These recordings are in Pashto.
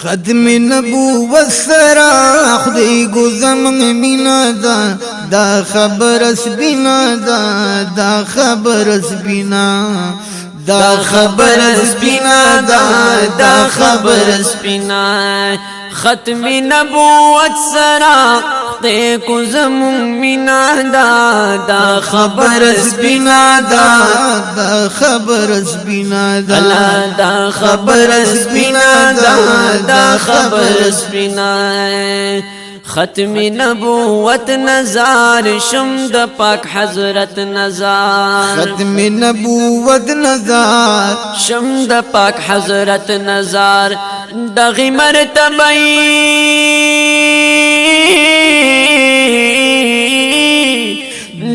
ختم نبوت سرا خدای گزم مینا دا خبر اس بینا دا خبر اس بینا دا خبر اس بینا دا خبر اس بینا ختم نبوت سرا خدای گزم مینا دا خبر اس بینا دا خبر اس بینا دا خبر اس بینا دا خبر اس بینا ختم نبوت نزار شم د پاک حضرت نزار ختم نبوت نزار شم د پاک حضرت نزار دغی مرتبه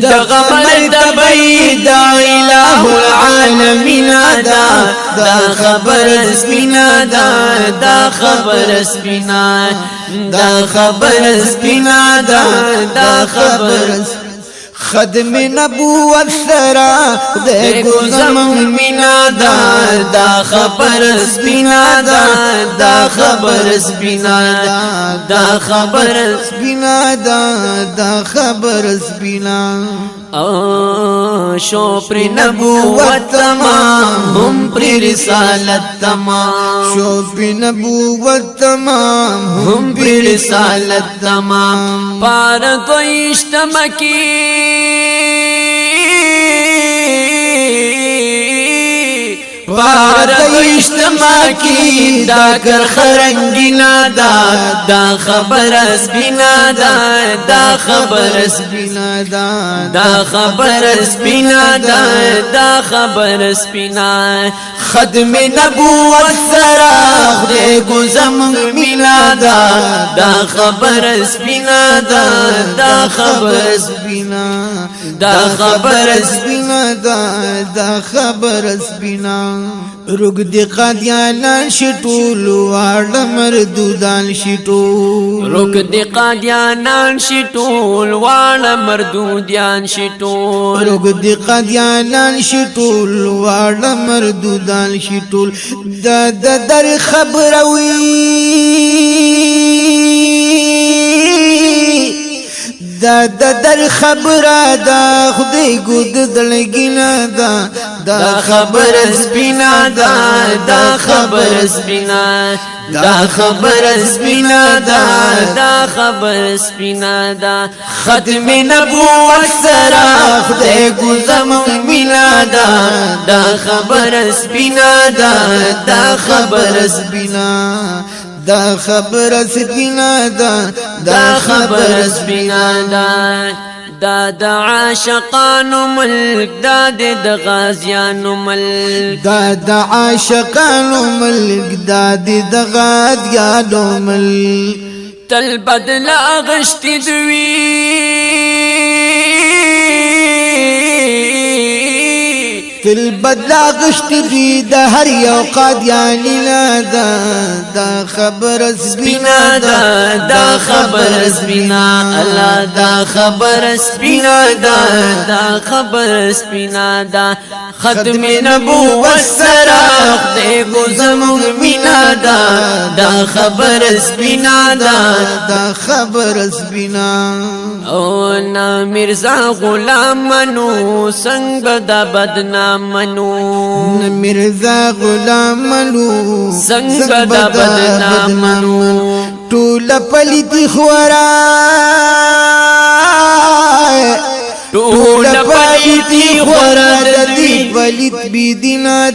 دغه مرتبه دا الہ العالمین دا خبر سپینا دا خبر سپینا دا خبر سپینا دا خبر ختم نبوت سرا خدای گزم مینا دا خبر سپینا دا خبر سپینا دا خبر سپینا دا خبر سپینا شو پر نبوت تمام هم پر رسالت تمام شو پر نبوت تمام هم پر رسالت تمام پار دویشت مکی پار دویشت مکی دا کر خرنگینا دا خبر اس بینا دا خبر اس بینا دا خبر اس بینا دا خبر اس بینا ختم نبوت سرا خدای گزم مینا دا خبر اس بینا دا خبر اس بینا دا خبر اس بینا دا خبر اس بینا رگ دی قادیانان شټول واړه مردودان شټول رگ دی قادیانان شټول واړه مردودان شټول رگ دی قادیانان شټول واړه مردودان شټول دا در خبروي دا در خبره دا خدای ګود دلګینا دا خبر سپینا دا خبر سپینا دا خبر سپینا دا خبر سپینا دا ختم نبوت سرا خدای گزم مینا دا خبر سپینا دا خبر سپینا دا خبر سپینا دا خبر سپینا دا عاشقانو ملک دا د غازیانو ملک دا عاشقانو ملک دا د غازیانو ملک تل بدل غشتی دوی تل بدلا غشتی دوی د هر یو قادیانی دا خبر سپینا دا خبر سپینا الله دا خبر سپینا دا خبر سپینا دا ختم نبوت سرا خدای گزم مینا دا خبر سپینا دا خبر سپینا او نا مرزا غلام منو سنگ دا بدنامنو مرزا غلام منو سنگ دا بدنامنو ټول پلیتی خورا ټول پلیتی خورا دی پلیت بی دینا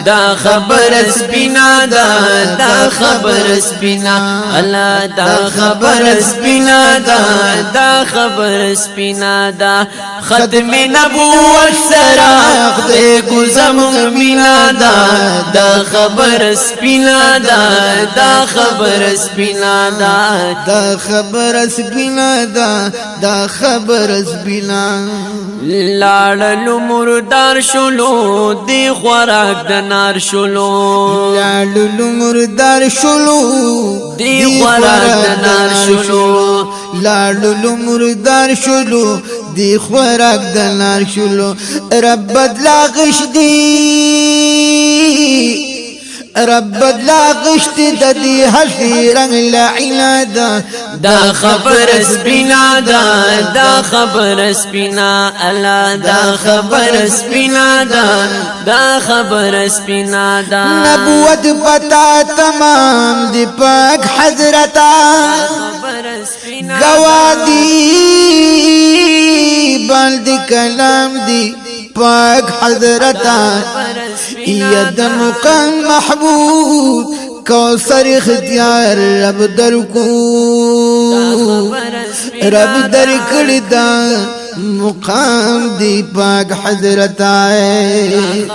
دا خبر سپینا دا خبر سپینا الله دا خبر سپینا دا خبر سپینا دا ختم نبوت سرا خدای گزم مینا دا خبر سپینا دا خبر سپینا دا خبر سپینا دا خبر سپینا لاړلو مردار شلو دی خوراک د نار شلو لاړلو مردار شلو دی خوراک د نار شلو لاړلو مردار شلو دی خوراک د نار شلو رب بدلا غش دی رب بدلا غشت د دې هسي رنگ لعنا دا دا خبر سپینا دا دا خبر سپینا الله دا خبر سپینا دا دا خبر سپینا دا نبوت پتا تمام دی پاک حضرتا گوادی بلد کلام دی پاک حضرتا ید مقام محبوب کوثر اختیار رب درکو رب در کړدا مقام دی پاک حضرت آئے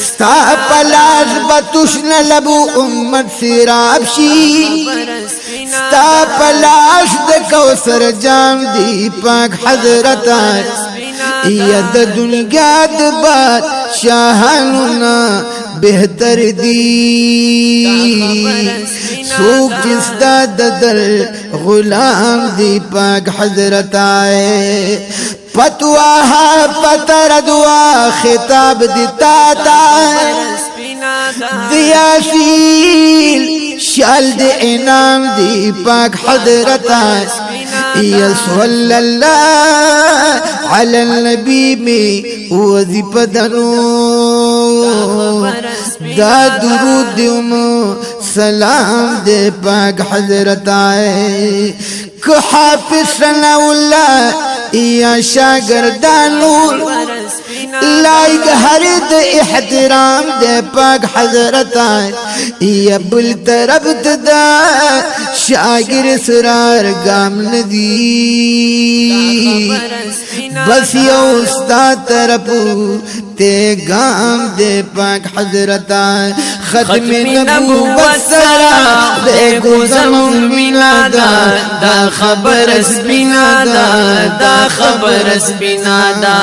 ستا پلاش بتشن لبو امت سیراب شی ستا پلاش د کوثر جام دی پاک حضرت آئے ید دنیا د باد شاہانونا بہتر دی سوک جستا ددر غلام دی پاک حضرت آئے پتواہا پتر دعا خطاب دیتا تا دیاسیل شال دی انام دی پاک حضرت آئے یا صلی اللہ علی النبی میں وظیف دنو دا درود دیومو سلام دے پاک حضرت آئے کہ حافظ ثنا اللہ یا شاگردان نور لائق حرد احترام دے پاک حضرت آئے یا بل طرف دا شاگر اسرار گام ندی بس یو استاد طرفو تے گام دے پاک حضرت آئے ختم نبوت سرا دے گزمون مینا دا دا خبر سبینا دا دا خبر سبینا دا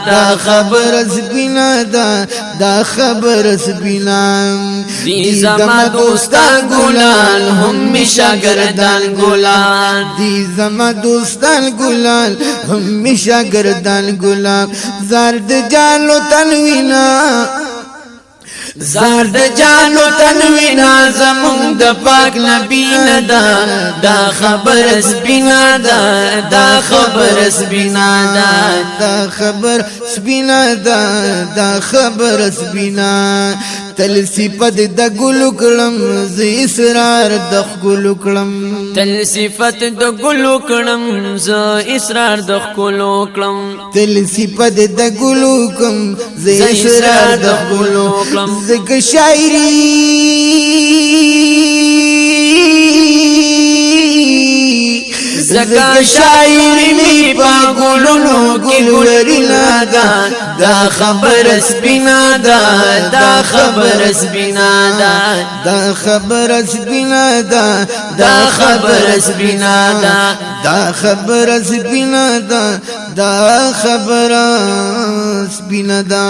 دا خبر سبینا دا دا خبر سبینا دی زما دوستان گلان هم شاگردان گلان دی زما دوستان گلان هم شاگردان گلان زرد جانو تنوینا زرد جانو تنوینا زمون د پاک نبی ندا دا خبر سپینا دا دا خبر سپینا دا دا خبر سپینا دا دا خبر سپینا تل صفت د ګلو کړم ز اسرار د ګلو کړم تل صفت د ګلو کړم ز اسرار د ګلو کړم تل صفت د ګلو کړم ز اسرار د ګلو کړم زګ شاعری زکا شاعری می پا گلونو کی گلرینا دا دا خبر سپینا دا دا خبر سپینا دا دا خبر سپینا دا دا خبر سپینا دا دا خبر سپینا دا دا خبر سپینا دا